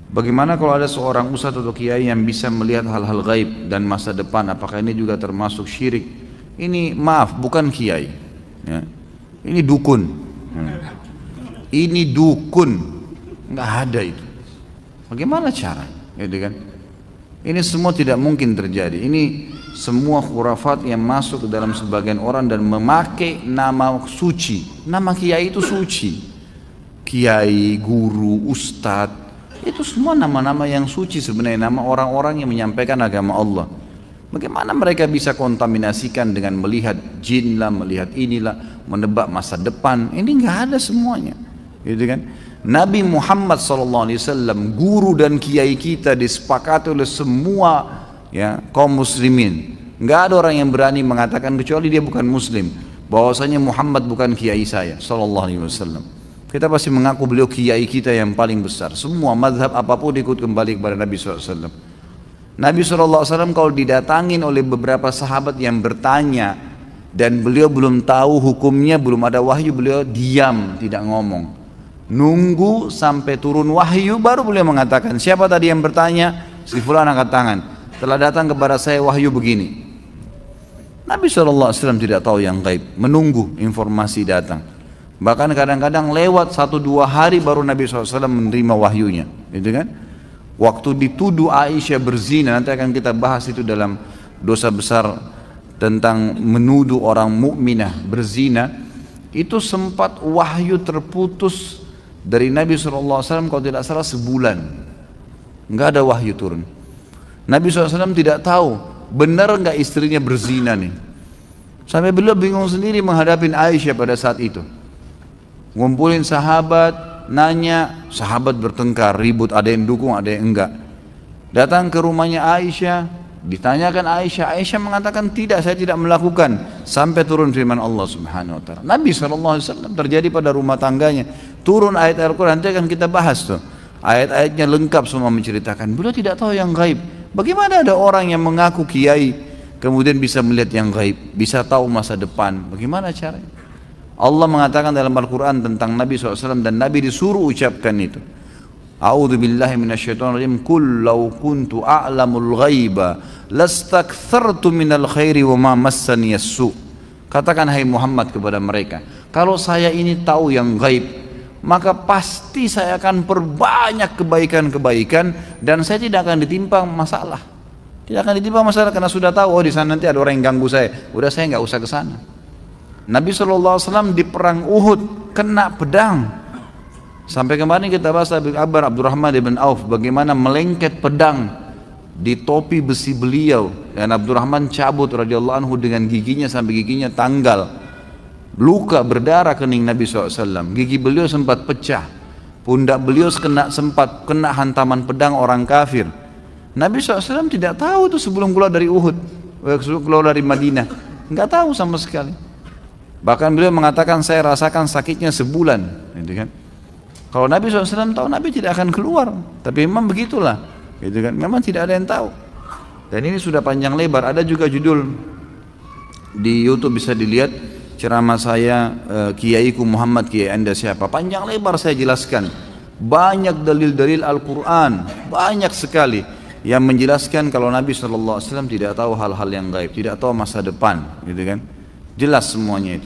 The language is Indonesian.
Bagaimana kalau ada seorang ustadz atau kiai yang bisa melihat hal-hal gaib dan masa depan? Apakah ini juga termasuk syirik? Ini maaf, bukan kiai. Ya. Ini dukun. Ini dukun, nggak ada itu. Bagaimana cara? Gitu kan? Ini semua tidak mungkin terjadi. Ini semua khurafat yang masuk ke dalam sebagian orang dan memakai nama suci. Nama kiai itu suci. Kiai, guru, ustadz. Itu semua nama-nama yang suci sebenarnya, nama orang-orang yang menyampaikan agama Allah. Bagaimana mereka bisa kontaminasikan dengan melihat jin lah, melihat inilah, menebak masa depan? Ini nggak ada semuanya, gitu kan? Nabi Muhammad SAW, guru dan kiai kita, disepakati oleh semua ya kaum muslimin. Nggak ada orang yang berani mengatakan kecuali dia bukan muslim, bahwasanya Muhammad bukan kiai saya SAW. Kita pasti mengaku beliau kiai kita yang paling besar. Semua mazhab apapun ikut kembali kepada Nabi SAW. Nabi SAW kalau didatangin oleh beberapa sahabat yang bertanya dan beliau belum tahu hukumnya, belum ada wahyu, beliau diam, tidak ngomong. Nunggu sampai turun wahyu baru beliau mengatakan, siapa tadi yang bertanya? Si fulan angkat tangan. Telah datang kepada saya wahyu begini. Nabi SAW tidak tahu yang gaib, menunggu informasi datang. Bahkan kadang-kadang lewat 1-2 hari baru Nabi SAW menerima wahyunya, gitu kan? Waktu dituduh Aisyah berzina, nanti akan kita bahas itu dalam dosa besar tentang menuduh orang mukminah berzina. Itu sempat wahyu terputus dari Nabi SAW kalau tidak salah sebulan, nggak ada wahyu turun. Nabi SAW tidak tahu benar nggak istrinya berzina nih, sampai beliau bingung sendiri menghadapi Aisyah pada saat itu. Ngumpulin sahabat, nanya, sahabat bertengkar, ribut, ada yang dukung, ada yang enggak. Datang ke rumahnya Aisyah, ditanyakan Aisyah, Aisyah mengatakan tidak, saya tidak melakukan. Sampai turun firman Allah Subhanahu Wa Taala. Nabi SAW terjadi pada rumah tangganya. Turun ayat Al-Quran, nanti akan kita bahas tuh. Ayat-ayatnya lengkap semua menceritakan. Beliau tidak tahu yang gaib. Bagaimana ada orang yang mengaku kiai, kemudian bisa melihat yang gaib, bisa tahu masa depan? Bagaimana caranya? Allah mengatakan dalam Al-Quran tentang Nabi SAW dan Nabi disuruh ucapkan itu. A'udzu billahi minasyaitonir rajim. Qul law kuntu a'lamul ghaiba lastakthartu minal khairi wa ma massani as-su. Katakan hai Muhammad kepada mereka, kalau saya ini tahu yang gaib, maka pasti saya akan perbanyak kebaikan-kebaikan dan saya tidak akan ditimpa masalah. Tidak akan ditimpa masalah karena sudah tahu, oh di sana nanti ada orang yang ganggu saya. Udah saya nggak usah ke sana. Nabi SAW di perang Uhud kena pedang. Sampai kemarin kita bahas kabar Abdurrahman ibn Auf bagaimana melengket pedang di topi besi beliau dan Abdurrahman cabut radhiyallahu anhu dengan giginya sampai giginya tanggal. Luka berdarah kening Nabi SAW. Gigi beliau sempat pecah. Pundak beliau sempat kena hantaman pedang orang kafir. Nabi SAW tidak tahu itu sebelum keluar dari Uhud, keluar dari Madinah. Enggak tahu sama sekali. Bahkan beliau mengatakan saya rasakan sakitnya sebulan, gitu kan? Kalau Nabi SAW tahu, Nabi tidak akan keluar. Tapi memang begitulah, gitu kan? Memang tidak ada yang tahu. Dan ini sudah panjang lebar. Ada juga judul di YouTube bisa dilihat ceramah saya, Kiaiku Muhammad, Kiai Anda siapa? Panjang lebar saya jelaskan. Banyak dalil-dalil Al-Quran, banyak sekali yang menjelaskan kalau Nabi SAW tidak tahu hal-hal yang gaib, tidak tahu masa depan, gitu kan? Jelas semuanya itu.